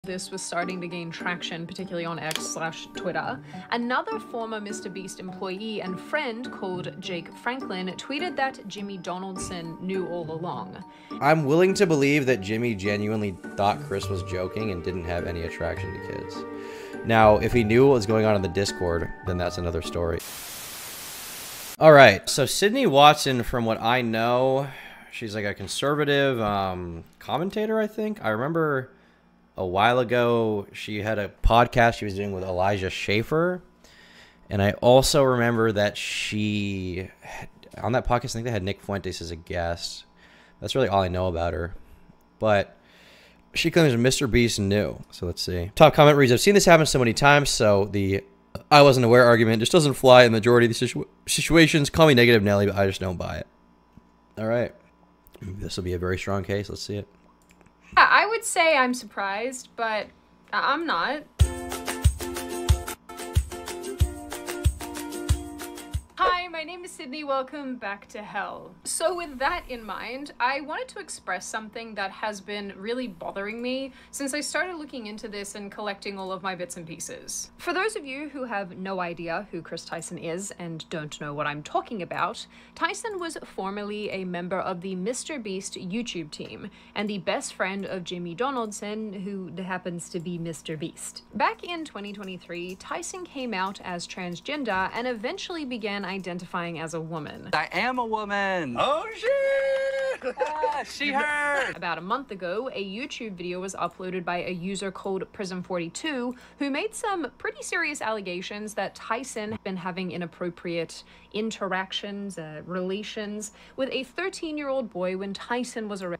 This was starting to gain traction, particularly on X/Twitter. Another former MrBeast employee and friend called Jake Franklin tweeted that Jimmy Donaldson knew all along. I'm willing to believe that Jimmy genuinely thought Chris was joking and didn't have any attraction to kids. Now, if he knew what was going on in the Discord, then that's another story. All right, so Sydney Watson, from what I know, she's like a conservative commentator, I think. I remember a while ago, she had a podcast she was doing with Elijah Schaefer. And I also remember that on that podcast, I think they had Nick Fuentes as a guest. That's really all I know about her. But she claims MrBeast knew. So let's see. Top comment reads, I've seen this happen so many times, so the I wasn't aware argument just doesn't fly in the majority of these situations. Call me negative Nelly, but I just don't buy it. All right. This will be a very strong case. Let's see it. I would say I'm surprised, but I'm not. Hi, my name is Sydney. Welcome back to hell. So with that in mind, I wanted to express something that has been really bothering me since I started looking into this and collecting all of my bits and pieces. For those of you who have no idea who Chris Tyson is and don't know what I'm talking about, Tyson was formerly a member of the MrBeast YouTube team and the best friend of Jimmy Donaldson, who happens to be MrBeast. Back in 2023, Tyson came out as transgender and eventually began identifying as a woman. I am a woman. Oh shit! She heard. About a month ago, a YouTube video was uploaded by a user called Prism42 who made some pretty serious allegations that Tyson had been having inappropriate interactions, relations with a 13-year-old boy when Tyson was around.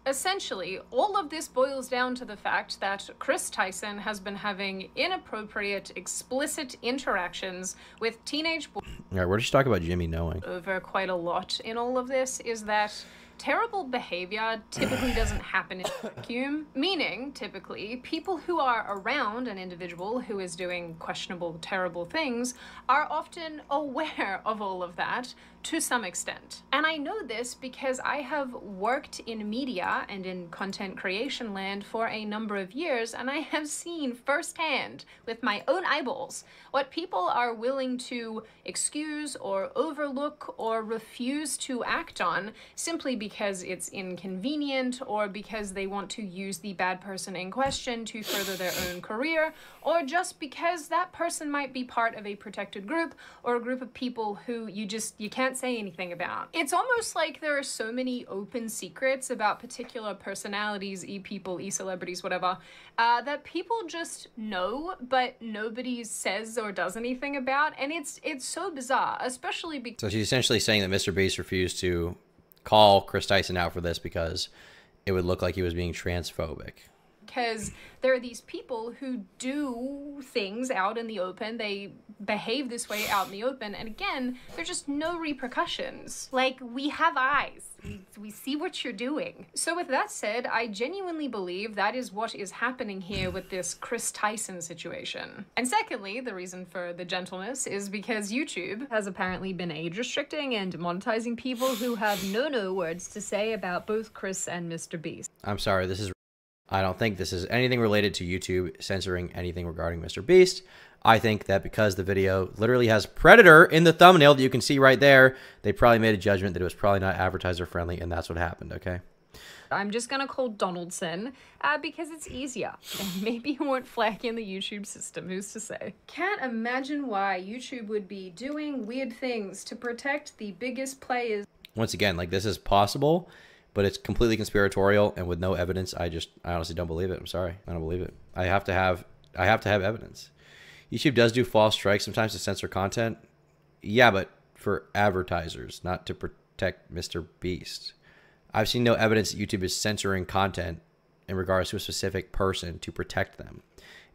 Essentially, all of this boils down to the fact that Chris Tyson has been having inappropriate, explicit interactions with teenage boys. All right, we're just talking about Jimmy knowing. Over quite a lot in all of this is that terrible behavior typically doesn't happen in a vacuum, meaning typically people who are around an individual who is doing questionable, terrible things are often aware of all of that to some extent. And I know this because I have worked in media and in content creation land for a number of years, and I have seen firsthand with my own eyeballs what people are willing to excuse or overlook or refuse to act on simply because it's inconvenient or because they want to use the bad person in question to further their own career, or just because that person might be part of a protected group or a group of people who you can't say anything about. It's almost like there are so many open secrets about particular personalities, e-people, e-celebrities, whatever, that people just know, but nobody says or does anything about, and it's so bizarre, especially because... So she's essentially saying that MrBeast refused to call Chris Tyson out for this because it would look like he was being transphobic. Because there are these people who do things out in the open, they behave this way out in the open, and again, there's just no repercussions. Like, we have eyes. We see what you're doing. So with that said, I genuinely believe that is what is happening here with this Chris Tyson situation. And secondly, the reason for the gentleness is because YouTube has apparently been age restricting and monetizing people who have no words to say about both Chris and MrBeast. I'm sorry, I don't think this is anything related to YouTube censoring anything regarding MrBeast. I think that because the video literally has Predator in the thumbnail that you can see right there, they probably made a judgment that it was probably not advertiser friendly, and that's what happened, okay? I'm just gonna call Donaldson because it's easier. And maybe it won't flag in the YouTube system, who's to say? Can't imagine why YouTube would be doing weird things to protect the biggest players. Once again, like, this is possible, but it's completely conspiratorial and with no evidence. I honestly don't believe it. I'm sorry. I don't believe it. I have to have evidence. YouTube does do false strikes sometimes to censor content. Yeah, but for advertisers, not to protect MrBeast. I've seen no evidence that YouTube is censoring content in regards to a specific person to protect them.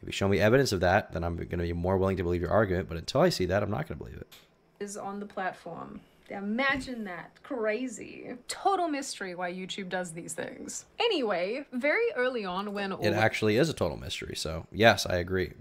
If you show me evidence of that, then I'm going to be more willing to believe your argument. But until I see that, I'm not going to believe it. Is on the platform. Imagine that. Crazy. Total mystery why YouTube does these things. Anyway, very early on when... It actually is a total mystery, so yes, I agree.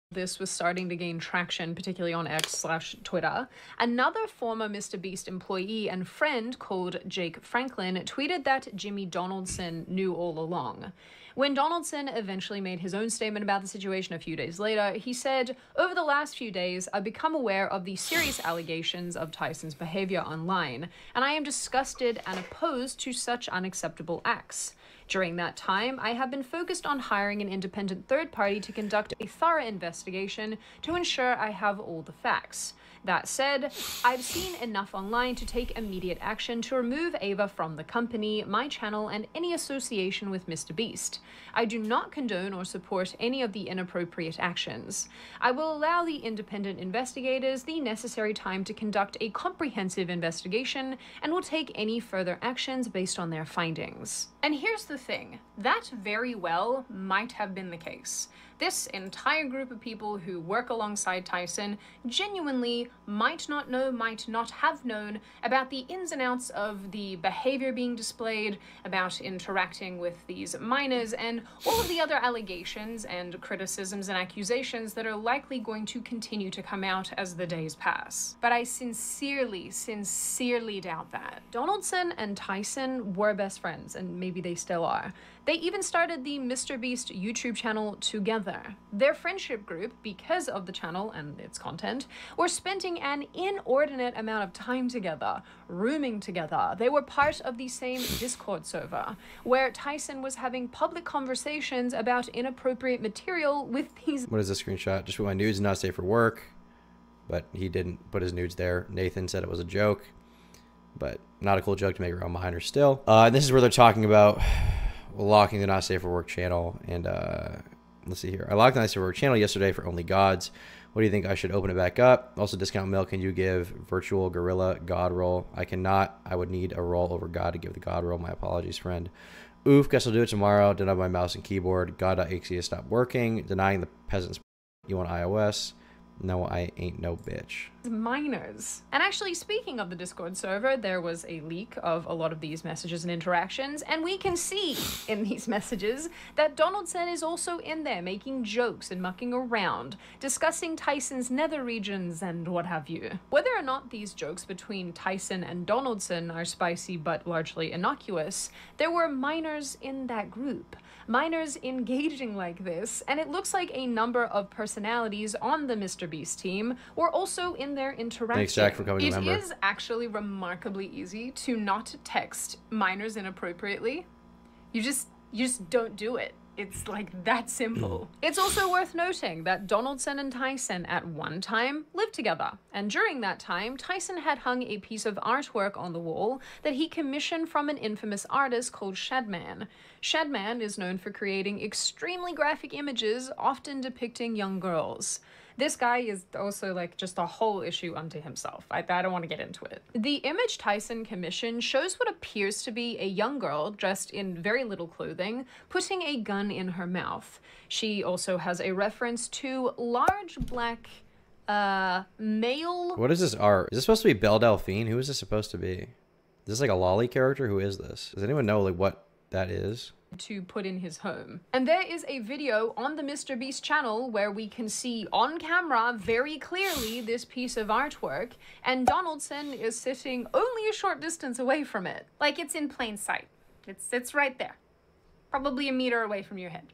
This was starting to gain traction, particularly on X/Twitter. Another former MrBeast employee and friend called Jake Franklin tweeted that Jimmy Donaldson knew all along. When Donaldson eventually made his own statement about the situation a few days later, he said, "Over the last few days, I've become aware of the serious allegations of Tyson's behavior online, and I am disgusted and opposed to such unacceptable acts. During that time, I have been focused on hiring an independent third party to conduct a thorough investigation to ensure I have all the facts. That said, I've seen enough online to take immediate action to remove Ava from the company, my channel, and any association with MrBeast. I do not condone or support any of the inappropriate actions. I will allow the independent investigators the necessary time to conduct a comprehensive investigation and will take any further actions based on their findings." And here's the thing, that very well might have been the case. This entire group of people who work alongside Tyson genuinely might not know, might not have known about the ins and outs of the behavior being displayed, about interacting with these minors, and all of the other allegations and criticisms and accusations that are likely going to continue to come out as the days pass. But I sincerely doubt that. Donaldson and Tyson were best friends, and maybe they still are. They even started the MrBeast YouTube channel together. Their friendship group, because of the channel and its content, were spending an inordinate amount of time together, rooming together. They were part of the same Discord server, where Tyson was having public conversations about inappropriate material with these— What is this screenshot? Just put my nudes, not safe for work. But he didn't put his nudes there. Nathan said it was a joke, but not a cool joke to make around minors still. This is where they're talking about locking the Not Safe for Work channel. And let's see here. I locked the Not Safe for Work channel yesterday for Only Gods. What do you think? I should open it back up? Also, discount mail. Can you give virtual gorilla God roll? I cannot. I would need a roll over God to give the God roll. My apologies, friend. Oof. Guess I'll do it tomorrow. Deny my mouse and keyboard. God.exe has stopped working. Denying the peasants. You on iOS? No, I ain't no bitch. Minors. And actually, speaking of the Discord server, there was a leak of a lot of these messages and interactions, and we can see in these messages that Donaldson is also in there making jokes and mucking around, discussing Tyson's nether regions and what have you. Whether or not these jokes between Tyson and Donaldson are spicy but largely innocuous, there were minors in that group. Minors engaging like this, and it looks like a number of personalities on the MrBeast team were also in their interaction. Thanks, Jack, for coming to member. It is actually remarkably easy to not text minors inappropriately. You just don't do it. It's like that simple. It's also worth noting that Donaldson and Tyson at one time lived together. And during that time, Tyson had hung a piece of artwork on the wall that he commissioned from an infamous artist called Shadman. Shadman is known for creating extremely graphic images, often depicting young girls. This guy is also like just a whole issue unto himself. I don't want to get into it. The image Tyson commissioned shows what appears to be a young girl dressed in very little clothing, putting a gun in her mouth. She also has a reference to large black male— What is this art? Is this supposed to be Belle Delphine? Who is this supposed to be? Is this like a lolly character? Who is this? Does anyone know like what that is? To put in his home. And there is a video on the MrBeast channel where we can see on camera very clearly this piece of artwork, and Donaldson is sitting only a short distance away from it. Like, it's in plain sight. It's right there. Probably a meter away from your head.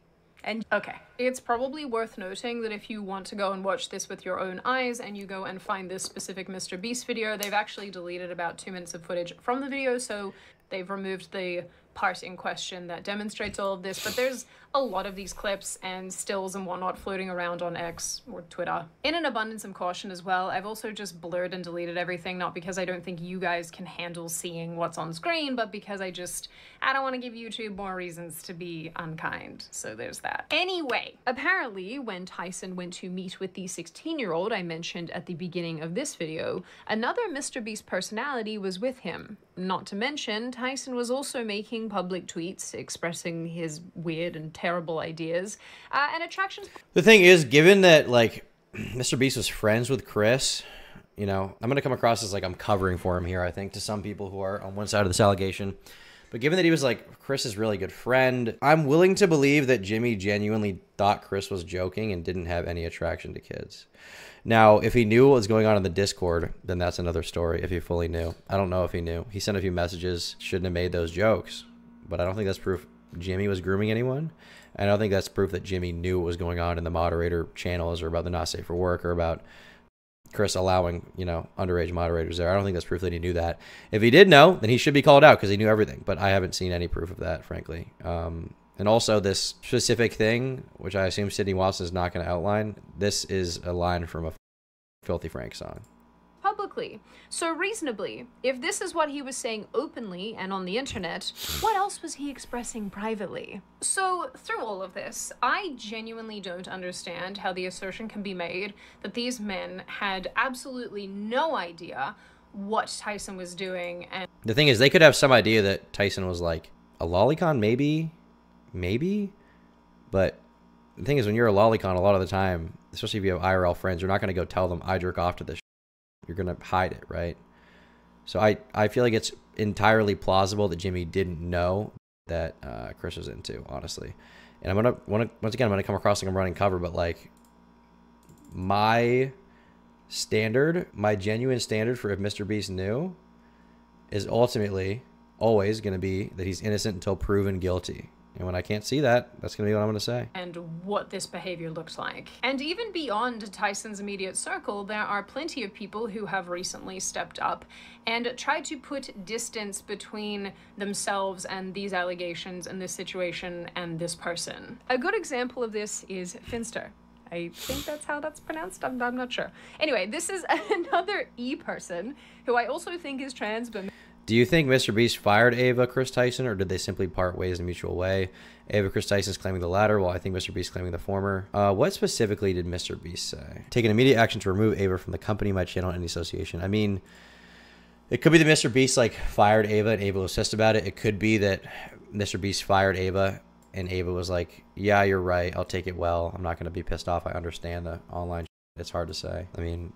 And okay, it's probably worth noting that if you want to go and watch this with your own eyes and you go and find this specific MrBeast video, they've actually deleted about 2 minutes of footage from the video, so they've removed the part in question that demonstrates all of this, but there's a lot of these clips and stills and whatnot floating around on X or Twitter. In an abundance of caution as well, I've also just blurred and deleted everything, not because I don't think you guys can handle seeing what's on screen, but because I don't want to give YouTube more reasons to be unkind. So there's that. Anyway, apparently when Tyson went to meet with the 16-year-old I mentioned at the beginning of this video, another MrBeast personality was with him. Not to mention, Tyson was also making public tweets expressing his weird and terrible ideas and attractions. The thing is, given that like MrBeast was friends with Chris, you know, I'm gonna come across as like I'm covering for him here, I think, to some people who are on one side of this allegation. But given that he was like Chris's really good friend, I'm willing to believe that Jimmy genuinely thought Chris was joking and didn't have any attraction to kids. Now, if he knew what was going on in the Discord, then that's another story, if he fully knew. I don't know if he knew. He sent a few messages, shouldn't have made those jokes, but I don't think that's proof Jimmy was grooming anyone. And I don't think that's proof that Jimmy knew what was going on in the moderator channels or about the not safe for work or about Chris allowing, you know, underage moderators there. I don't think that's proof that he knew that. If he did know, then he should be called out because he knew everything. But I haven't seen any proof of that, frankly. And also this specific thing, which I assume Sydney Watson is not going to outline, this is a line from a Filthy Frank song. Publicly. So reasonably, if this is what he was saying openly and on the internet, what else was he expressing privately? So through all of this, I genuinely don't understand how the assertion can be made that these men had absolutely no idea what Tyson was doing. And the thing is, they could have some idea that Tyson was like a lolicon, maybe, but the thing is, when you're a lolicon, a lot of the time, especially if you have IRL friends, you're not going to go tell them I jerk off to this. You're going to hide it, right? So I feel like it's entirely plausible that Jimmy didn't know that Chris was into, honestly. And I'm gonna once again, I'm gonna come across like I'm running cover, but like my genuine standard for if MrBeast knew is ultimately always gonna be that he's innocent until proven guilty. And when I can't see that, that's going to be what I'm going to say. And what this behavior looked like. And even beyond Tyson's immediate circle, there are plenty of people who have recently stepped up and tried to put distance between themselves and these allegations and this situation and this person. A good example of this is Finster. I think that's how that's pronounced. I'm not sure. Anyway, this is another E person who I also think is trans, but... Do you think MrBeast fired Ava Chris Tyson, or did they simply part ways in a mutual way? Ava Chris Tyson is claiming the latter, while I think MrBeast claiming the former. What specifically did MrBeast say? Taking immediate action to remove Ava from the company, my channel, and any association. I mean, it could be that MrBeast like fired Ava and Ava was pissed about it. It could be that MrBeast fired Ava and Ava was like, yeah, you're right. I'll take it well. I'm not going to be pissed off. I understand the online shit. It's hard to say. I mean,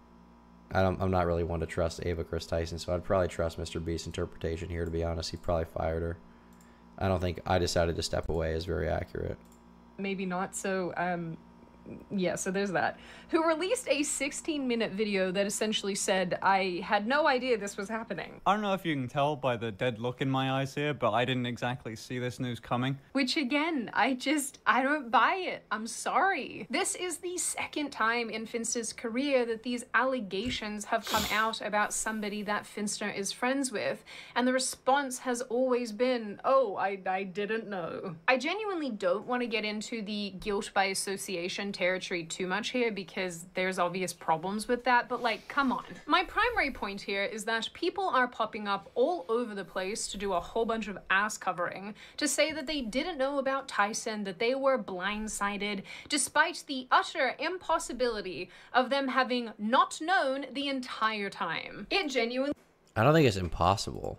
I'm not really one to trust Ava Chris Tyson, so I'd probably trust MrBeast's interpretation here, to be honest. He probably fired her. I don't think I decided to step away is very accurate. Maybe not. So, yeah, so there's that. Who released a 16-minute video that essentially said, I had no idea this was happening. I don't know if you can tell by the dead look in my eyes here, but I didn't exactly see this news coming. Which again, I don't buy it. I'm sorry. This is the second time in Finster's career that these allegations have come out about somebody that Finster is friends with, and the response has always been, oh, I didn't know. I genuinely don't want to get into the guilt by association territory too much here because there's obvious problems with that, but like, come on. My primary point here is that people are popping up all over the place to do a whole bunch of ass covering to say that they didn't know about Tyson, that they were blindsided, despite the utter impossibility of them having not known the entire time. It genuinely... I don't think it's impossible.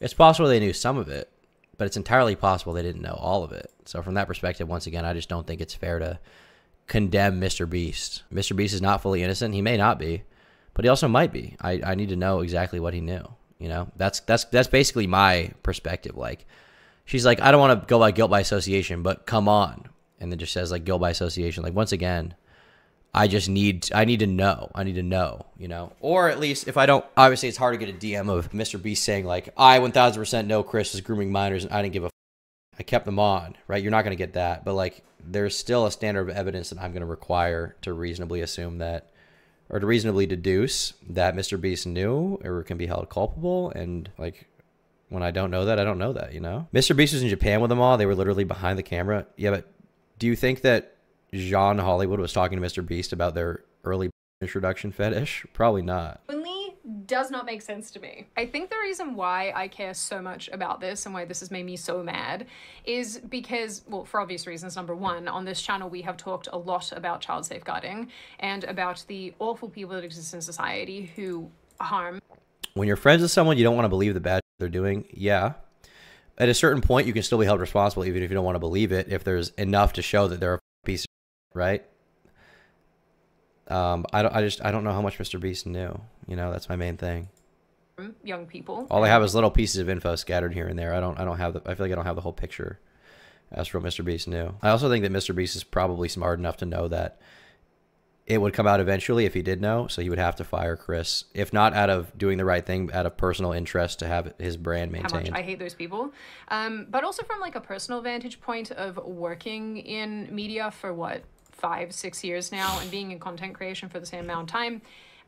It's possible they knew some of it, but it's entirely possible they didn't know all of it. So from that perspective, once again, I just don't think it's fair to condemn MrBeast. MrBeast is not fully innocent. He may not be, but he also might be. I need to know exactly what he knew. You know, that's basically my perspective. Like, she's like, I don't want to go by guilt by association, but come on. And then just says like guilt by association. Like, once again, I need to know. I need to know, you know, or at least if I don't, obviously it's hard to get a DM of MrBeast saying like, I 1000% know Chris was grooming minors and I didn't give a I kept them on, right? You're not going to get that, but like there's still a standard of evidence that I'm going to require to reasonably assume that, or to reasonably deduce that MrBeast knew or can be held culpable. And like, when I don't know that, I don't know that, you know? MrBeast was in Japan with them all. They were literally behind the camera. Yeah, but do you think that Jean Hollywood was talking to MrBeast about their early introduction fetish? Probably not. Does not make sense to me. I think the reason why I care so much about this and why this has made me so mad is because, well, for obvious reasons. Number one, on this channel we have talked a lot about child safeguarding and about the awful people that exist in society who harm. When you're friends with someone, you don't want to believe the bad they're doing. Yeah. At a certain point, you can still be held responsible even if you don't want to believe it, if there's enough to show that they're a piece of shit, right? I don't know how much MrBeast knew. You know, that's my main thing. Young people. All I have is little pieces of info scattered here and there. I don't have I feel like I don't have the whole picture as for what MrBeast knew. I also think that MrBeast is probably smart enough to know that it would come out eventually if he did know, so he would have to fire Chris, if not out of doing the right thing, out of personal interest to have his brand maintained. How much I hate those people. But also from like a personal vantage point of working in media for what, 5-6 years now, and being in content creation for the same amount of time,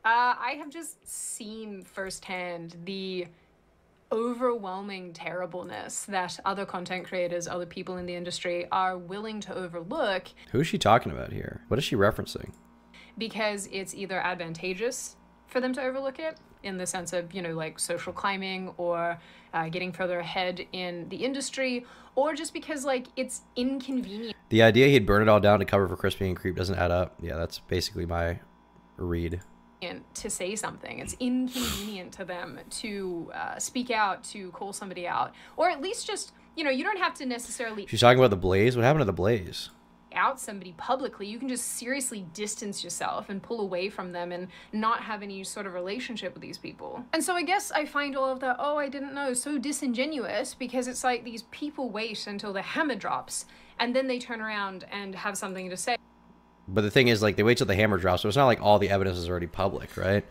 I have just seen firsthand the overwhelming terribleness that other content creators, other people in the industry are willing to overlook. Who is she talking about here? What is she referencing? Because it's either advantageous for them to overlook it in the sense of, you know, like social climbing or getting further ahead in the industry, or just because like it's inconvenient. The idea he'd burn it all down to cover for Chris being a creep doesn't add up. Yeah, that's basically my read. To say something. It's inconvenient to them to speak out, to call somebody out, or at least just, you know, you don't have to necessarily... She's talking about the Blaze? What happened to the Blaze? ...out somebody publicly. You can just seriously distance yourself and pull away from them and not have any sort of relationship with these people. And so I guess I find all of that, oh, I didn't know, so disingenuous, because it's like these people wait until the hammer drops and then they turn around and have something to say. But the thing is, like, they wait till the hammer drops, so it's not like all the evidence is already public, right?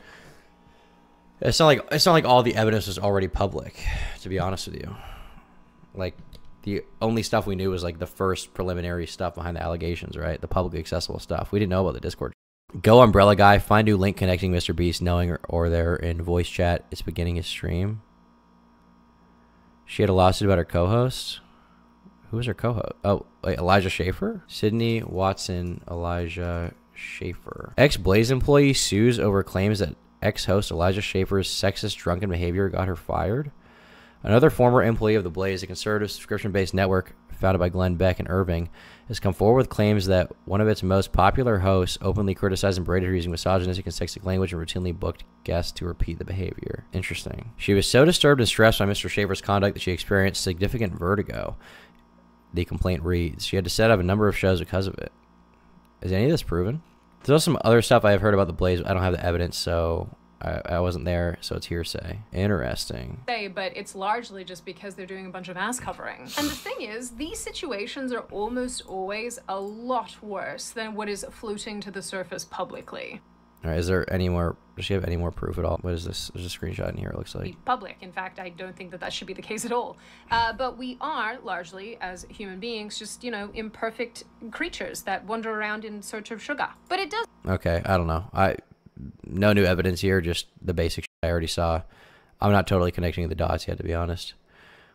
It's not like all the evidence is already public, to be honest with you. Like, the only stuff we knew was like the first preliminary stuff behind the allegations, right? The publicly accessible stuff. We didn't know about the Discord. Go Umbrella Guy, find new link connecting MrBeast, knowing or they're in voice chat. It's beginning his stream. She had a lawsuit about her co-host. Who was her co-host? Oh, wait, Elijah Schaefer? Sydney Watson, Elijah Schaefer. Ex-Blaze employee sues over claims that ex-host Elijah Schaefer's sexist drunken behavior got her fired. Another former employee of The Blaze, a conservative subscription-based network founded by Glenn Beck and Irving, has come forward with claims that one of its most popular hosts openly criticized and berated her using misogynistic and sexist language and routinely booked guests to repeat the behavior. Interesting. She was so disturbed and stressed by Mr. Schaefer's conduct that she experienced significant vertigo. The complaint reads. She had to set up a number of shows because of it. Is any of this proven? There's also some other stuff I have heard about The Blaze. I don't have the evidence, so I wasn't there, so it's hearsay. Interesting. But it's largely just because they're doing a bunch of ass covering. And the thing is, these situations are almost always a lot worse than what is floating to the surface publicly. All right, is there any more? Does she have any more proof at all? What is this? There's a screenshot in here, it looks like. Public. In fact, I don't think that that should be the case at all. But we are largely, as human beings, just, you know, imperfect creatures that wander around in search of sugar. But it does. Okay, I don't know. No new evidence here, just the basic shit I already saw. I'm not totally connecting the dots yet, to be honest.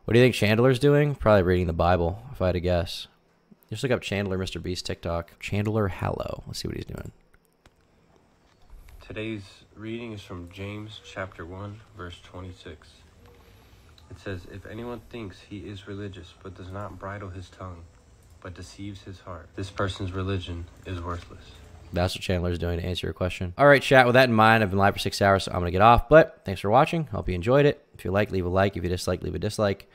What do you think Chandler's doing? Probably reading the Bible, if I had to guess. Just look up Chandler MrBeast TikTok. Chandler Hallow. Let's see what he's doing. Today's reading is from James chapter 1, verse 26. It says, "If anyone thinks he is religious but does not bridle his tongue, but deceives his heart, this person's religion is worthless." That's what Chandler's doing to answer your question. All right, chat. With that in mind, I've been live for 6 hours, so I'm going to get off. But thanks for watching. Hope you enjoyed it. If you like, leave a like. If you dislike, leave a dislike.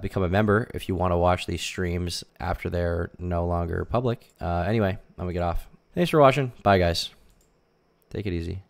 Become a member if you want to watch these streams after they're no longer public. Anyway, I'm going to get off. Thanks for watching. Bye, guys. Take it easy.